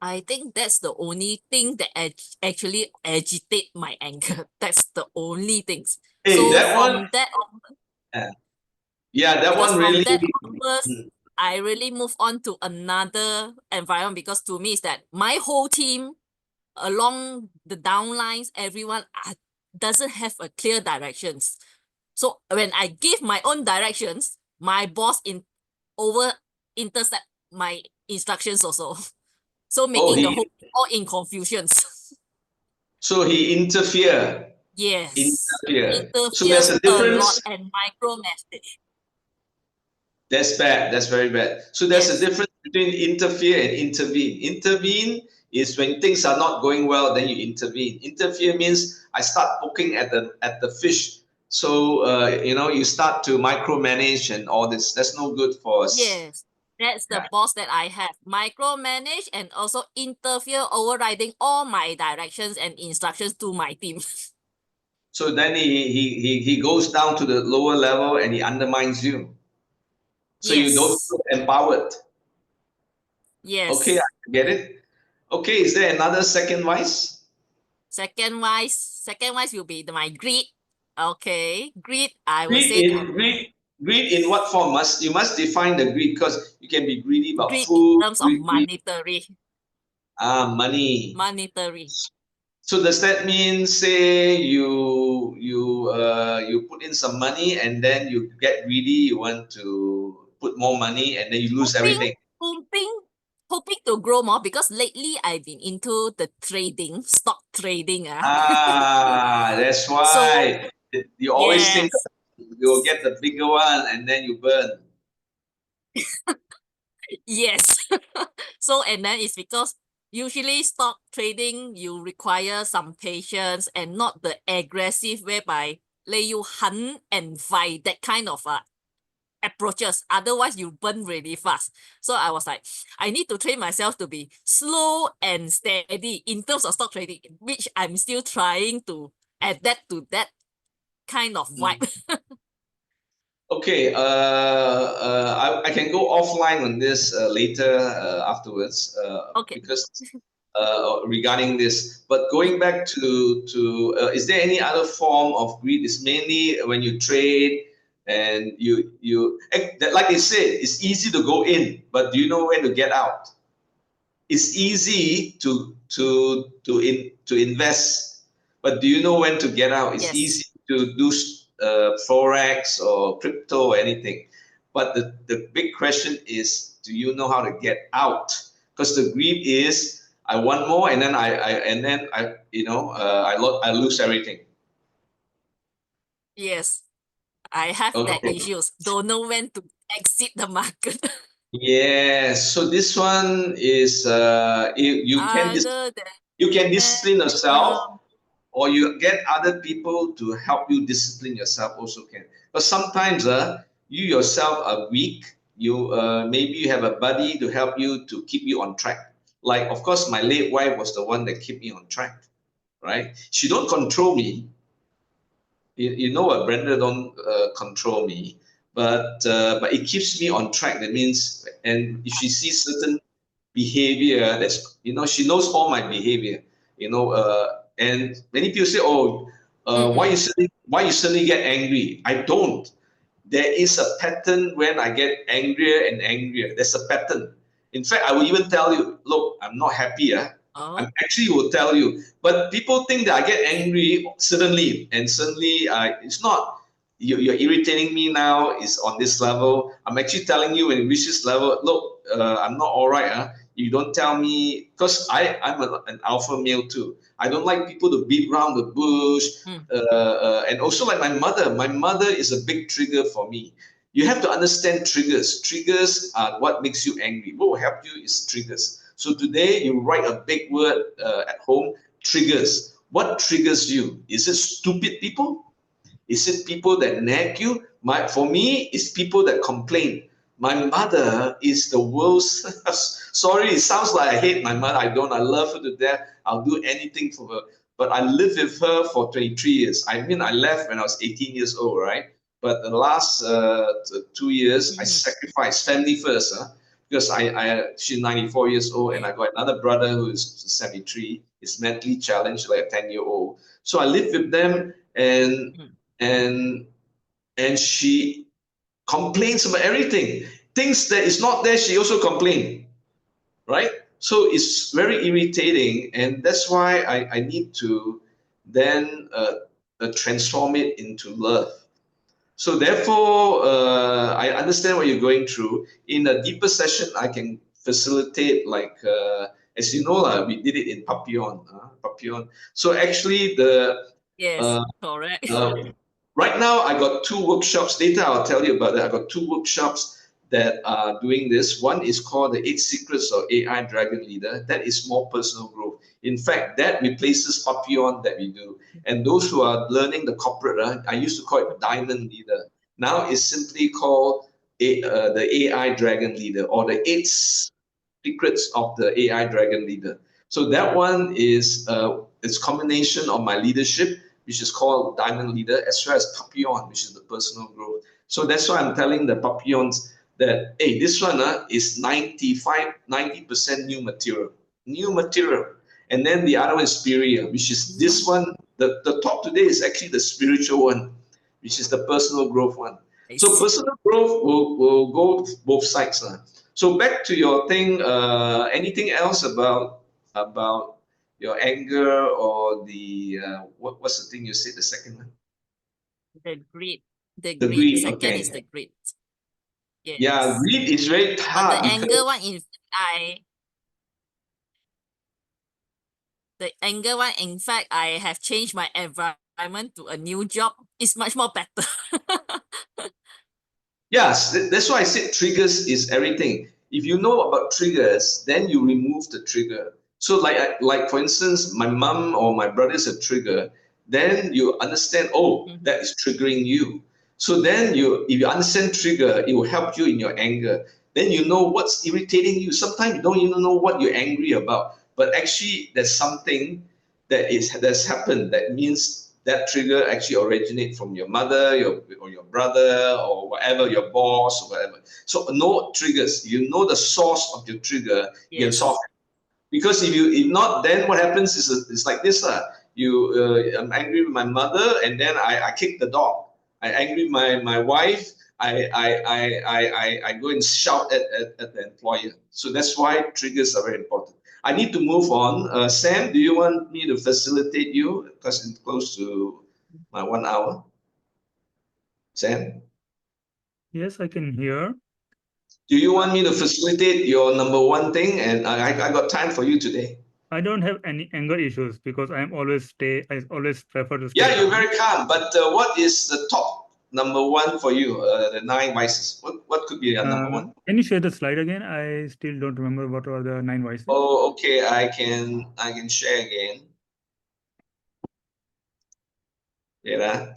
I think that's the only thing that actually agitate my anger. That's the only things. Hey, So that one, from that on, uh, yeah, that because one from really. that onwards, Mm. I really move on to another environment, because to me is that my whole team along the downlines, everyone doesn't have a clear directions. So when I give my own directions, my boss in over intercept my instructions also. So Oh, making the whole he all in confusions. so he Yes. interfere. So there's Interferes a a lot difference. and micromanage. That's bad. That's very bad. So there's a Yes. difference between interfere and intervene. Intervene is when things are not going well, then you intervene. Interfere means I start poking at the fish. So you start to micromanage and all this. That's no good for us. Yes. That's the boss that I have. Micromanage and also interfere, overriding all my directions and instructions to my team. So then he goes down to the lower level and he undermines you. So you don't Yes. feel empowered. Okay, I Yes. get it. Okay, is there another second vice? Second wise will be my greed. Okay, greed. I will Greed say in greed in what form? You must define the greed because you can be greedy about greed in food, terms of greed money. monetary. So does that mean, say you put in some money and then you get greedy, you want to put more money and then you lose Hoping, everything? hoping, hoping to grow more because lately I've been into the trading, stock trading. That's So why you always think yes, you'll get the bigger one and then you burn. yes. So and then it's because usually stock trading you require some patience and not the aggressive whereby let you hunt and fight that kind of approaches. Otherwise, you burn really fast. So I was like, I need to train myself to be slow and steady in terms of stock trading, which I'm still trying to adapt to that kind of Mm. vibe. Okay, I can go offline on this later afterwards Okay. because regarding this. But going back to is there any other form of greed? It's mainly when you trade and like they said, it's easy to go in, but do you know when to get out? It's easy to invest, but do you know when to get out? It's Yes. easy to do forex or crypto or anything, but the big question is, do you know how to get out? Because the greed is, I want more, and then I I lose everything. Yes. I have that Okay. issues. Don't know when to exit the market. Yes. So this one is Other you can than discipline yourself, um, or you get other people to help you discipline yourself also can. But sometimes you yourself are weak. You maybe you have a buddy to help you to keep you on track. Like of course my late wife was the one that kept me on track, right? She don't control me. You know what, Brenda don't control me, but it keeps me on track. That means, and if she sees certain behavior, that's, she knows all my behavior, and many people say, oh, why mm-mm. you suddenly get angry? I don't. There is a pattern. When I get angrier and angrier, there's a pattern. In fact, I will even tell you, look, I'm not happy. Oh, I'm actually will tell you, but people think that I get angry suddenly, and suddenly it's not. You're irritating me now. Is on this level. I'm actually telling you when it reaches level. Look, I'm not all right. You don't tell me, because I'm an alpha male too. I don't like people to beat around the bush. mm, And also like my mother. My mother is a big trigger for me. You have to understand triggers. Triggers are what makes you angry. What will help you is triggers. So today you write a big word at home, triggers. What triggers you? Is it stupid people? Is it people that nag you? For me, it's people that complain. My mother is the world's. Sorry, it sounds like I hate my mother. I don't. I love her to death. I'll do anything for her. But I lived with her for 23 years. I mean, I left when I was 18 years old, right? But the last 2 years, I mm-hmm. sacrificed family first, because she's 94 years old, and Yeah. I got another brother who is 73. He's mentally challenged, like a 10-year-old. So I lived with them, Mm. and and she complains about everything. Things that is not there, she also complain, right? So it's very irritating, and that's why I need to then transform it into love. So therefore, I understand what you're going through. In a deeper session, I can facilitate, like as you know, we did it in Papillon. Papillon. So actually, Yes, uh, correct. uh, right now, I got two workshops. Later, I'll tell you about that. I got two workshops that are doing this. One is called the Eight Secrets of AI Dragon Leader. That is more personal growth. In fact, that replaces Papillon that we do. And those who are learning the corporate, I used to call it Diamond Leader. Now it's simply called the AI Dragon Leader, or the 8 secrets of the AI Dragon Leader. So that one is it's combination of my leadership, which is called Diamond Leader, as well as Papillon, which is the personal growth. So that's why I'm telling the Papillons that, hey, this one is 90% new material. And then the other one is Spiria, which is this one. The top today is actually the spiritual one, which is the personal growth one. I So see. personal growth will go both sides. So back to your thing, anything else about your anger or the what's the thing you said, the second one? The greed. The The greed. greed, Second is okay. the greed. Yeah, Yes. greed is very But the hard anger because one, in fact, I have changed my environment to a new job. It's much more better. yes, that's why I said triggers is everything. If you know about triggers, then you remove the trigger. So, like for instance, my mom or my brother is a trigger. Then you understand, oh, Mhm. that is triggering you. So then if you understand trigger, it will help you in your anger. Then you know what's irritating you. Sometimes you don't even know what you're angry about, but actually there's something that's happened that means that trigger actually originate from your mother, or your brother, or whatever, your boss, or whatever. So know triggers. You know the source of your trigger, you can solve Yes. it. Because if not, then what happens is it's like this. I'm angry with my mother, and then I kick the dog. I angry with my wife. I go and shout at the employer. So that's why triggers are very important. I need to move on. Sam, do you want me to facilitate you? Because it's close to my 1 hour. Sam, Yes, I can hear. do you want me to facilitate your number one thing? And I got time for you today. I don't have any anger issues because I always prefer to stay Yeah, you're calm. very calm. But what is the top number one for you? The 9 vices. What could be your number one? Can you share the slide again? I still don't remember what are the 9 vices. Oh, okay. I can share again. Yeah.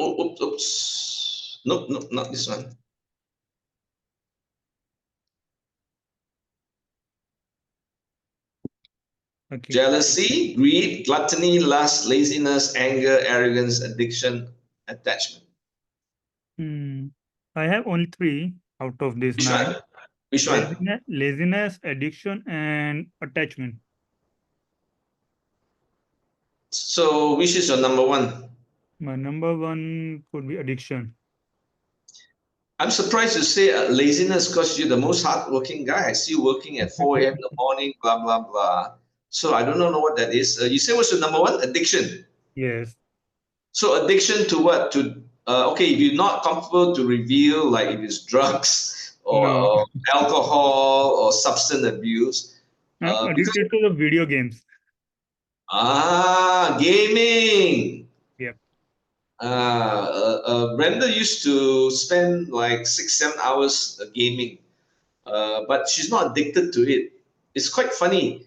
Oops, oops. Nope, nope, not this one. Okay. Jealousy, greed, gluttony, lust, laziness, anger, arrogance, addiction, attachment. I have only 3 out of these Which 9. one? Which one? Laziness, addiction, and attachment. So, which is your number one? My number 1 could be addiction. I'm surprised you say laziness because you're the most hardworking guy. I see you working at 4 a.m. in the morning, blah, blah, blah. So I don't know what that is. You say what's your number one? Addiction. Yes. So addiction to what? Okay, if you're not comfortable to reveal, like if it's drugs No, or alcohol or substance abuse, I'm because addicted to the video games. gaming. Yep. Brenda used to spend like 6, 7 hours gaming, but she's not addicted to it. It's quite funny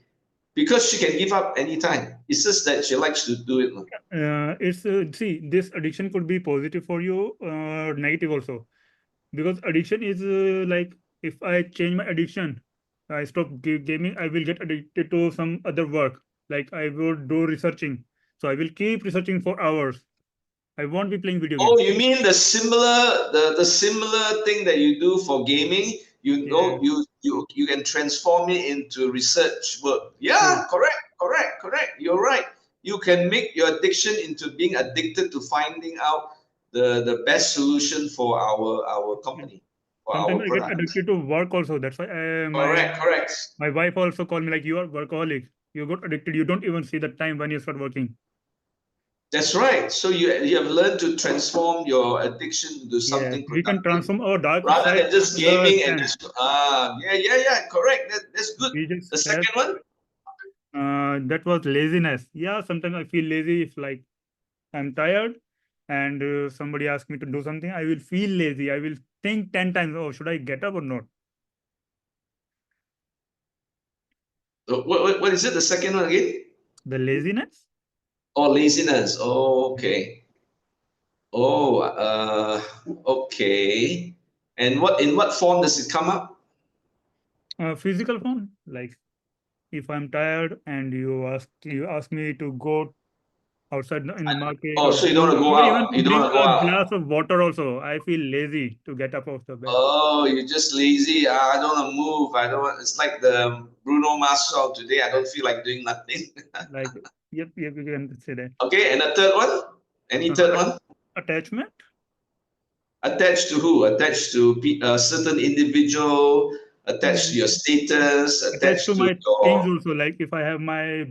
because she can give up anytime. It's just that she likes to do it. It's see, this addiction could be positive for you, negative also. Because addiction is like, if I change my addiction, I stop gaming, I will get addicted to some other work. Like I would do researching, so I will keep researching for hours. I won't be playing video Oh, games. you mean the similar thing that you do for gaming? You Yeah. know, you can transform it into research work. Yes. Yeah, correct. You're right. You can make your addiction into being addicted to finding out the best solution for our Yes. company, for Sometimes our I get product. addicted to work also. That's why Correct. my wife also called me like, you are workaholic. You got addicted. You don't even see the time when you start working. That's right. So you have learned to transform your addiction into Yes, something we can productive transform our dark rather side than just to the gaming and strength. just yeah, correct. That's good. We just The have second one, that was laziness. Yeah, sometimes I feel lazy if like I'm tired and somebody asks me to do something. I will feel lazy. I will think 10 times, oh, should I get up or not? What is it? The second one again? The laziness. Oh, laziness. Oh, okay. Oh, okay. And in what form does it come up? Physical form, like if I'm tired and you ask me to go outside in the market Oh, or so you don't want to go even out. to You don't drink want to go a out. glass of water also, I feel lazy to get up of the bed. Oh, you're just lazy. I don't want to move. I don't want. It's like the Bruno Mars song today. I don't feel like doing nothing. Like, yep, you can say that. Okay, and a third one? Any third one? Attachment. Attached to who? Attached to a certain individual, attached to your status, Attached to attached to my things your. also. Like if I have my,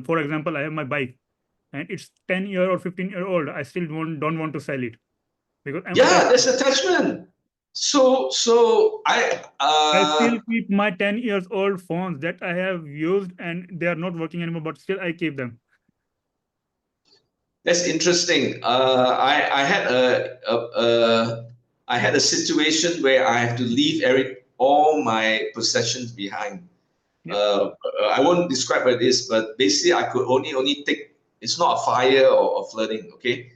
for example, I have my bike and it's 10-year or 15-year old, I still don't want to sell it because I'm Yeah, attached. there's attachment. So I still keep my 10 years old phones that I have used and they are not working anymore, but still I keep them. That's interesting. I had a situation where I have to leave all my possessions behind. Yep. I won't describe what it is, but basically I could only take. It's not a fire or flooding, okay?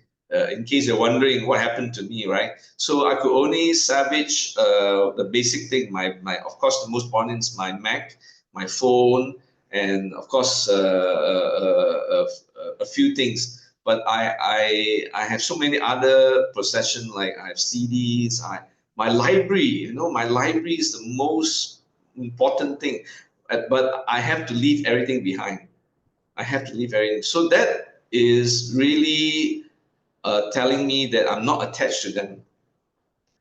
In case you're wondering what happened to me, right? So I could only salvage the basic thing. My of course the most important is my Mac, my phone, and of course a few things. But I have so many other possessions, like I have CDs. My library, my library is the most important thing. But I have to leave everything behind. I have to leave everything. So that is really telling me that I'm not attached to them.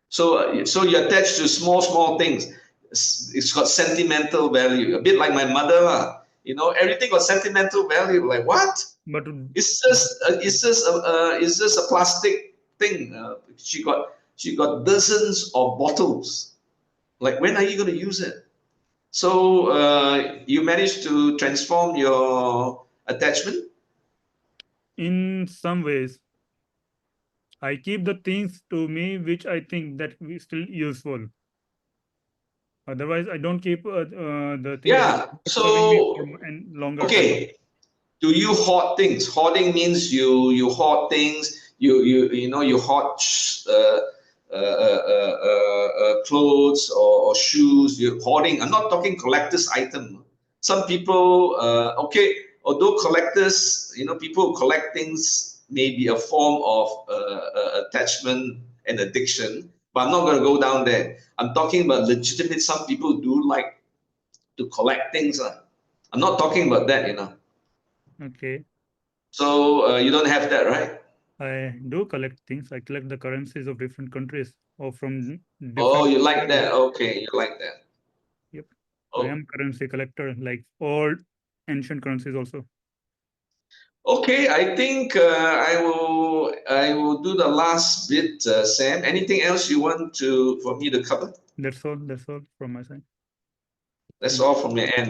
So you're attached to small things. It's got sentimental value, a bit like my mother, lah. Everything got sentimental value. Like what? But It's just a plastic thing. She got dozens of bottles. Like when are you going to use it? So you managed to transform your attachment. in some ways, I keep the things to me which I think that we still useful. Otherwise, I don't keep the things that Yeah. are not serving me for So and longer time. okay, do you hoard things? Hoarding means you hoard things. You hoard clothes or shoes. You're hoarding. I'm not talking collector's item. Some people, okay, although collectors, people who collect things may be a form of attachment and addiction, but I'm not going to go down there. I'm talking about legitimate. Some people do like to collect things. I'm not talking about that. Okay. So you don't have that, right? I do collect things. I collect the currencies of different countries or from Oh, different you like areas. that? Okay, you like that. Yep. I Oh, am currency collector, like old ancient currencies also. okay. I think I will do the last bit, Sam. Anything else you want for me to cover? That's all. That's all from my side. That's Thank you. all from your end.